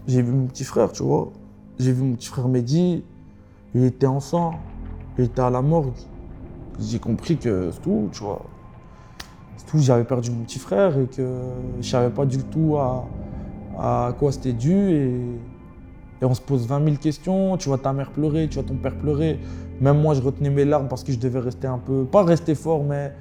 J'ai vu mon petit frère, tu vois. J'ai vu mon petit frère Mehdi, il était en sang, il était à la morgue. J'ai compris que c'est tout, tu vois. C'est tout, j'avais perdu mon petit frère et que je savais pas du tout à quoi c'était dû. Et on se pose 20 000 questions, tu vois ta mère pleurer, tu vois ton père pleurer. Même moi, je retenais mes larmes parce que je devais rester un peu, pas rester fort, mais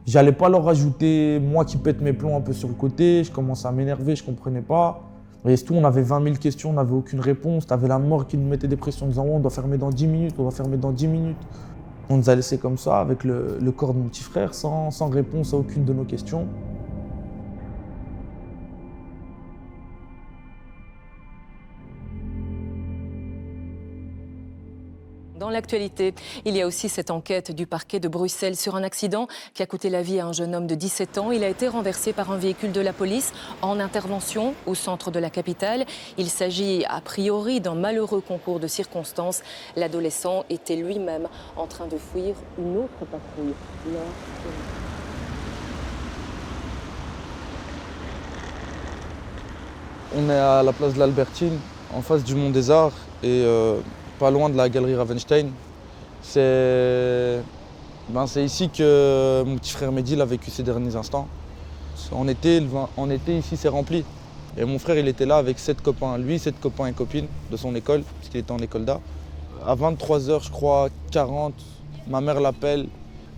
j'allais pas leur rajouter, moi qui pète mes plombs un peu sur le côté. Je commençais à m'énerver, je comprenais pas. Et c'est tout, on avait 20 000 questions, on n'avait aucune réponse. T'avais la mort qui nous mettait des pressions en disant oh, on doit fermer dans 10 minutes, on doit fermer dans 10 minutes. On nous a laissé comme ça avec le corps de mon petit frère sans réponse à aucune de nos questions. Dans l'actualité, il y a aussi cette enquête du parquet de Bruxelles sur un accident qui a coûté la vie à un jeune homme de 17 ans. Il a été renversé par un véhicule de la police en intervention au centre de la capitale. Il s'agit a priori d'un malheureux concours de circonstances. L'adolescent était lui-même en train de fuir une autre patrouille. On est à la place de l'Albertine, en face du Mont des Arts et pas loin de la galerie Ravenstein. C'est ici que mon petit frère Mehdi a vécu ses derniers instants. En été ici c'est rempli. Et mon frère il était là avec 7 copains, lui, 7 copains et copines de son école, parce qu'il était en école d'art. À 23h, je crois, 40, ma mère l'appelle.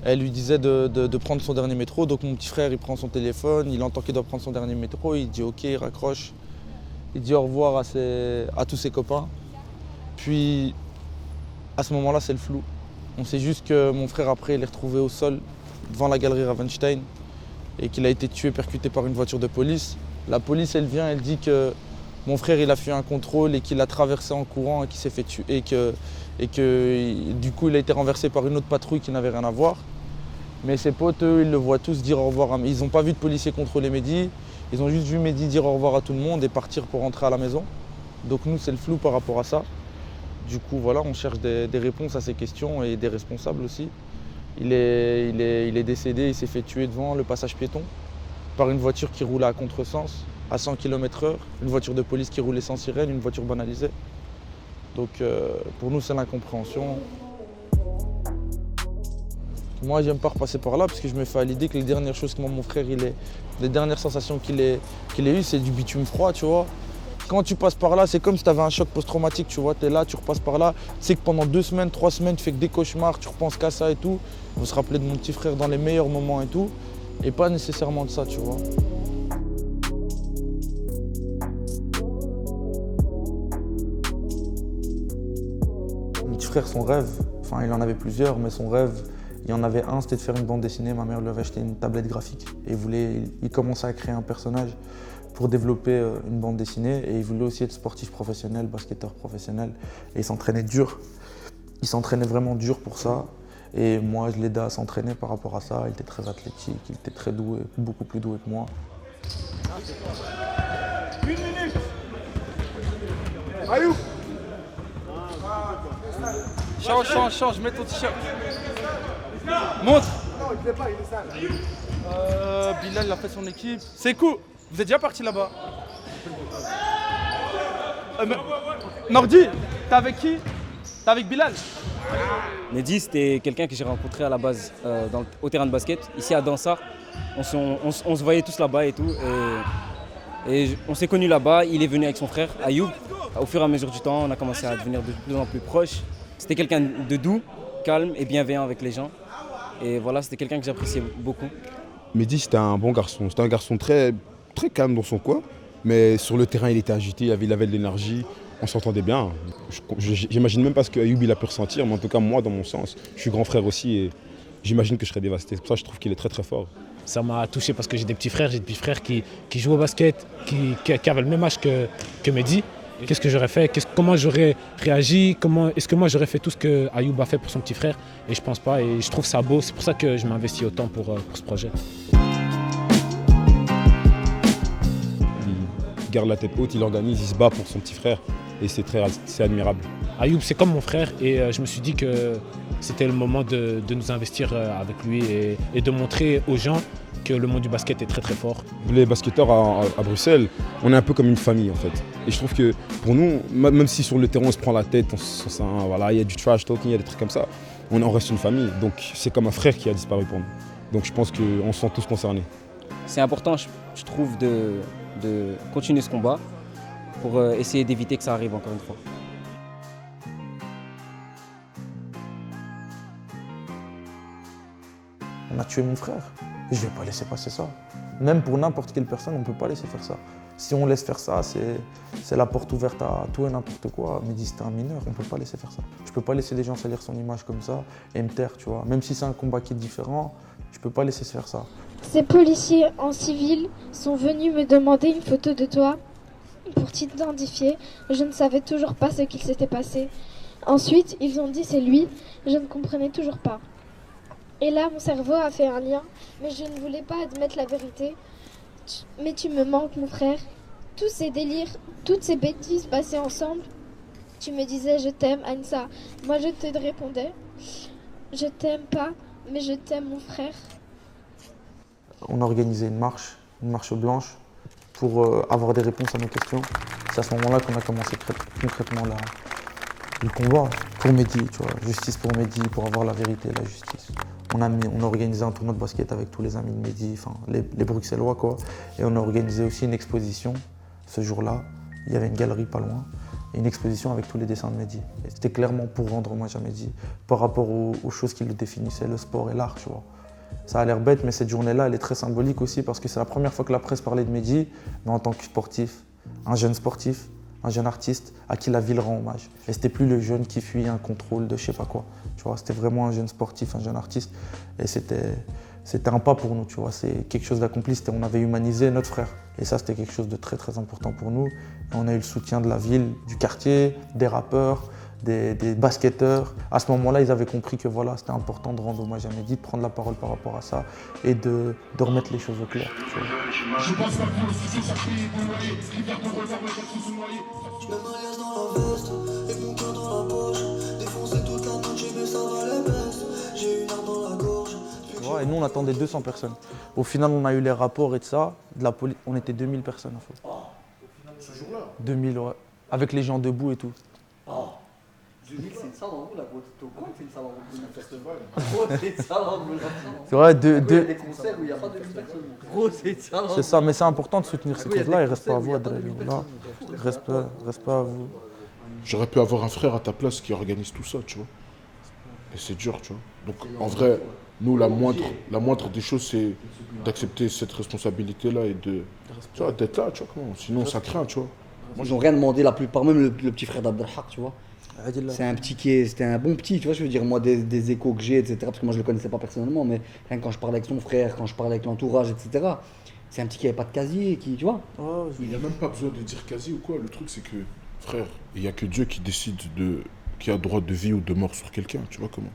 Elle lui disait de prendre son dernier métro. Donc mon petit frère il prend son téléphone, il entend qu'il doit prendre son dernier métro, il dit ok, il raccroche. Il dit au revoir à tous ses copains. Puis, à ce moment-là, c'est le flou. On sait juste que mon frère, après, il est retrouvé au sol, devant la galerie Ravenstein, et qu'il a été tué, percuté par une voiture de police. La police, elle vient, elle dit que mon frère, il a fait un contrôle et qu'il a traversé en courant et qu'il s'est fait tuer. Et que, du coup, il a été renversé par une autre patrouille qui n'avait rien à voir. Mais ses potes, eux, ils le voient tous dire au revoir. Ils n'ont pas vu de policier contrôler Mehdi. Ils ont juste vu Mehdi dire au revoir à tout le monde et partir pour rentrer à la maison. Donc nous, c'est le flou par rapport à ça. Du coup, voilà, on cherche des réponses à ces questions et des responsables aussi. Il est décédé, il s'est fait tuer devant le passage piéton par une voiture qui roulait à contresens, à 100 km/h, une voiture de police qui roulait sans sirène, une voiture banalisée. Donc pour nous, c'est l'incompréhension. Moi, j'aime pas repasser par là parce que je me fais à l'idée que les dernières choses que mon frère, les dernières sensations qu'il ait eues, c'est du bitume froid, tu vois. Quand tu passes par là, c'est comme si tu avais un choc post-traumatique, tu vois. Tu es là, tu repasses par là. Tu sais que pendant 2 semaines, 3 semaines, tu fais que des cauchemars, tu repenses qu'à ça et tout. On se rappeler de mon petit frère dans les meilleurs moments et tout. Et pas nécessairement de ça, tu vois. Mon petit frère, son rêve, enfin il en avait plusieurs, mais son rêve, il y en avait un, c'était de faire une bande dessinée. Ma mère lui avait acheté une tablette graphique et il commençait à créer un personnage pour développer une bande dessinée. Et il voulait aussi être sportif professionnel, basketteur professionnel. Et il s'entraînait dur. Il s'entraînait vraiment dur pour ça. Et moi, je l'aidais à s'entraîner par rapport à ça. Il était très athlétique, il était très doué, beaucoup plus doué que moi. 1 minute. Ayoub. Change, mets ton t-shirt. Montre. Non, il ne pas, il est sale. Bilal, il a fait son équipe. C'est cool. Vous êtes déjà parti là-bas. Nordi, t'es avec qui? T'es avec Bilal? Mehdi, c'était quelqu'un que j'ai rencontré à la base au terrain de basket, ici à Dansart. On se voyait tous là-bas et tout. Et on s'est connus là-bas. Il est venu avec son frère, Ayoub. Au fur et à mesure du temps, on a commencé à devenir de plus en plus proches. C'était quelqu'un de doux, calme et bienveillant avec les gens. Et voilà, c'était quelqu'un que j'appréciais beaucoup. Mehdi, c'était un bon garçon. C'était un garçon très calme dans son coin. Mais sur le terrain, il était agité, il avait de l'énergie. On s'entendait bien. J'imagine même pas ce qu'Ayoub il a pu ressentir, mais en tout cas, moi, dans mon sens, je suis grand frère aussi et j'imagine que je serais dévasté. C'est pour ça que je trouve qu'il est très très fort. Ça m'a touché parce que j'ai des petits frères qui jouent au basket, qui avaient le même âge que Mehdi. Qu'est-ce que j'aurais fait? Comment j'aurais réagi? Est-ce que moi j'aurais fait tout ce que Ayoub a fait pour son petit frère? Et je pense pas, et je trouve ça beau. C'est pour ça que je m'investis autant pour ce projet. Il garde la tête haute, il organise, il se bat pour son petit frère. Et c'est admirable. Ayoub, c'est comme mon frère et je me suis dit que c'était le moment de nous investir avec lui et de montrer aux gens que le monde du basket est très très fort. Les basketteurs à Bruxelles, on est un peu comme une famille en fait. Et je trouve que pour nous, même si sur le terrain on se prend la tête, voilà, il y a du trash talking, il y a des trucs comme ça, on reste une famille. Donc c'est comme un frère qui a disparu pour nous. Donc je pense qu'on se sent tous concernés. C'est important, je trouve, de continuer ce combat pour essayer d'éviter que ça arrive encore une fois. On a tué mon frère. Je ne vais pas laisser passer ça. Même pour n'importe quelle personne, on ne peut pas laisser faire ça. Si on laisse faire ça, c'est la porte ouverte à tout et n'importe quoi. Mehdi, c'était un mineur, on ne peut pas laisser faire ça. Je ne peux pas laisser des gens salir son image comme ça et me taire, tu vois. Même si c'est un combat qui est différent, je ne peux pas laisser faire ça. Ces policiers en civil sont venus me demander une photo de toi pour t'identifier. Je ne savais toujours pas ce qu'il s'était passé. Ensuite, ils ont dit c'est lui. Je ne comprenais toujours pas. Et là, mon cerveau a fait un lien, mais je ne voulais pas admettre la vérité. Mais tu me manques, mon frère. Tous ces délires, toutes ces bêtises passées ensemble. Tu me disais je t'aime, Ansa. Moi, je te répondais je t'aime pas, mais je t'aime, mon frère. On a organisé une marche blanche, pour avoir des réponses à nos questions. C'est à ce moment-là qu'on a commencé concrètement le combat pour Mehdi, tu vois, justice pour Mehdi, pour avoir la vérité et la justice. On a organisé un tournoi de basket avec tous les amis de Mehdi, enfin les Bruxellois quoi, et on a organisé aussi une exposition ce jour-là. Il y avait une galerie pas loin, et une exposition avec tous les dessins de Mehdi. Et c'était clairement pour rendre hommage à Mehdi, par rapport aux choses qui le définissaient, le sport et l'art, tu vois. Ça a l'air bête, mais cette journée-là, elle est très symbolique aussi parce que c'est la première fois que la presse parlait de Mehdi, mais en tant que sportif, un jeune sportif, un jeune artiste à qui la ville rend hommage. Et c'était plus le jeune qui fuit un contrôle de je sais pas quoi. Tu vois, c'était vraiment un jeune sportif, un jeune artiste. Et c'était un pas pour nous, tu vois. C'est quelque chose d'accompli. On avait humanisé notre frère. Et ça, c'était quelque chose de très très important pour nous. Et on a eu le soutien de la ville, du quartier, des rappeurs, des basketteurs. À ce moment-là, ils avaient compris que voilà, c'était important de rendre hommage à Mehdi, de prendre la parole par rapport à ça et de remettre les choses au clair. Tu vois. Je mets ma liasse dans la veste et mon cœur dans la poche. Défoncé toute la nuit, mais ça va les baisses. J'ai une arme dans la gorge. Ouais, et nous, on attendait 200 personnes. Au final, on a eu les rapports et de ça. De la police, on était 2000 personnes en fait. Oh, ce jour-là 2000, ouais. Avec les gens debout et tout. Oh. 2000, c'est une salle en haut là, gros. C'est une salle en haut de festival. C'est une salle en haut de C'est vrai, il y a des concerts où il n'y a pas 2000 personnes. Gros, c'est une salle en haut. C'est ça, mais c'est important de soutenir ces causes-là. Il ne reste pas à vous, Adrien. Reste pas à vous. J'aurais pu avoir un frère à ta place qui organise tout ça, tu vois. Et c'est dur, tu vois. Donc en vrai, nous, la moindre des choses, c'est d'accepter cette responsabilité-là et d'être là, tu vois. Sinon, ça craint, tu vois. Moi, ils n'ont rien demandé, la plupart, même le petit frère d'Abdelhak, tu vois. C'est un petit c'était un bon petit, tu vois, je veux dire, moi, des échos que j'ai, etc., parce que moi, je le connaissais pas personnellement, mais rien que quand je parlais avec son frère, quand je parlais avec l'entourage, etc., c'est un petit qui n'avait pas de casier, qui, tu vois. Oh, il n'y a même pas besoin de dire casier ou quoi. Le truc, c'est que, frère, il n'y a que Dieu qui décide qui a droit de vie ou de mort sur quelqu'un, tu vois comment.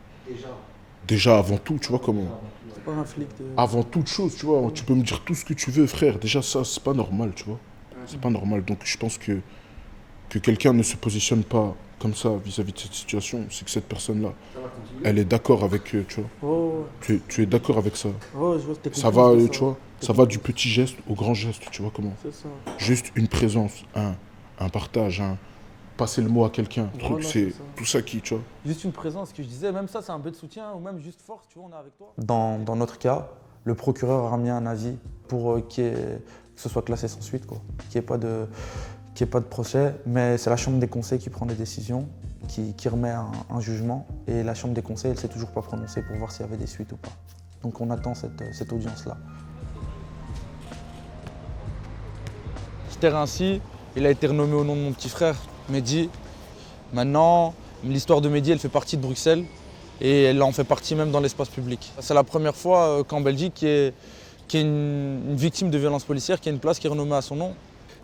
Déjà, avant tout, tu vois comment. C'est pas un flic Avant toute chose, tu vois, tu peux me dire tout ce que tu veux, frère. Déjà, ça, c'est pas normal, tu vois. C'est pas normal. Donc, je pense que quelqu'un ne se positionne pas comme ça vis-à-vis de cette situation, c'est que cette personne-là, elle est d'accord avec, tu vois. Oh. Tu es d'accord avec ça. Oh, je vois, ça va, tu vois, ça va du petit geste au grand geste, tu vois comment. C'est ça. Juste une présence, un partage, passer le mot à quelqu'un. Truc, c'est tout ça qui, tu vois. Juste une présence, ce que je disais, même ça, c'est un peu de soutien ou même juste force, tu vois, on est avec toi. Dans notre cas, le procureur a remis un avis pour que ce soit classé sans suite, quoi. Qu'il n'y ait pas de procès, mais c'est la Chambre des conseils qui prend des décisions, qui remet un jugement, et la Chambre des conseils, elle ne s'est toujours pas prononcée pour voir s'il y avait des suites ou pas. Donc on attend cette audience-là. Ce terrain-ci, il a été renommé au nom de mon petit frère, Mehdi. Maintenant, l'histoire de Mehdi, elle fait partie de Bruxelles, et elle en fait partie même dans l'espace public. C'est la première fois qu'en Belgique, qu'il y ait une victime de violence policière, qu'il y ait une place qui est renommée à son nom.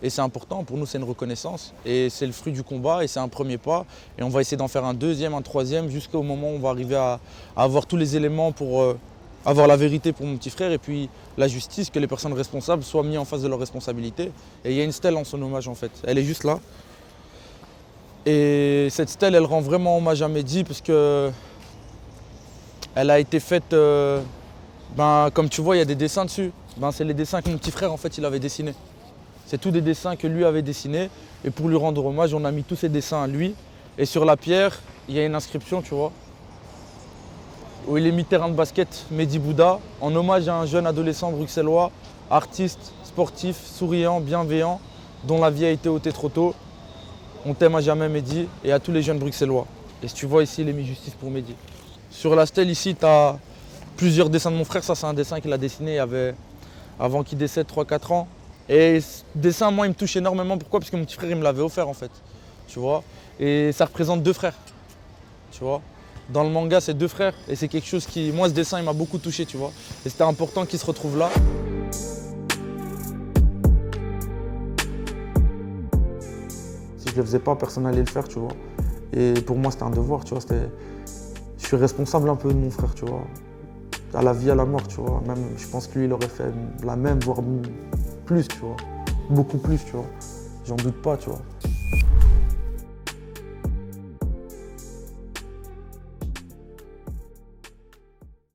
Et c'est important, pour nous c'est une reconnaissance et c'est le fruit du combat et c'est un premier pas. Et on va essayer d'en faire un deuxième, un troisième, jusqu'au moment où on va arriver à avoir tous les éléments pour avoir la vérité pour mon petit frère et puis la justice, que les personnes responsables soient mises en face de leurs responsabilités. Et il y a une stèle en son hommage en fait, elle est juste là. Et cette stèle, elle rend vraiment hommage à Mehdi parce que elle a été faite, comme tu vois, il y a des dessins dessus. c'est les dessins que mon petit frère en fait il avait dessinés. C'est tous des dessins que lui avait dessinés. Et pour lui rendre hommage, on a mis tous ces dessins à lui. Et sur la pierre, il y a une inscription, tu vois, où il est mis terrain de basket Mehdi Bouda, en hommage à un jeune adolescent bruxellois, artiste, sportif, souriant, bienveillant, dont la vie a été ôtée trop tôt. On t'aime à jamais Mehdi et à tous les jeunes bruxellois. Et si tu vois ici, il est mis justice pour Mehdi. Sur la stèle ici, tu as plusieurs dessins de mon frère. Ça, c'est un dessin qu'il a dessiné avant qu'il décède 3-4 ans. Et ce dessin, moi, il me touche énormément. Pourquoi? Parce que mon petit frère, il me l'avait offert en fait. Tu vois. Et ça représente 2 frères. Tu vois. Dans le manga, c'est 2 frères. Et c'est quelque chose qui, moi, ce dessin, il m'a beaucoup touché, tu vois. Et c'était important qu'ils se retrouvent là. Si je le faisais pas, personne n'allait le faire, tu vois. Et pour moi, c'était un devoir, tu vois. Je suis responsable un peu de mon frère, tu vois. À la vie, à la mort, tu vois. Même, je pense que lui, il aurait fait la même, voire plus, tu vois. Beaucoup plus, tu vois. J'en doute pas, tu vois.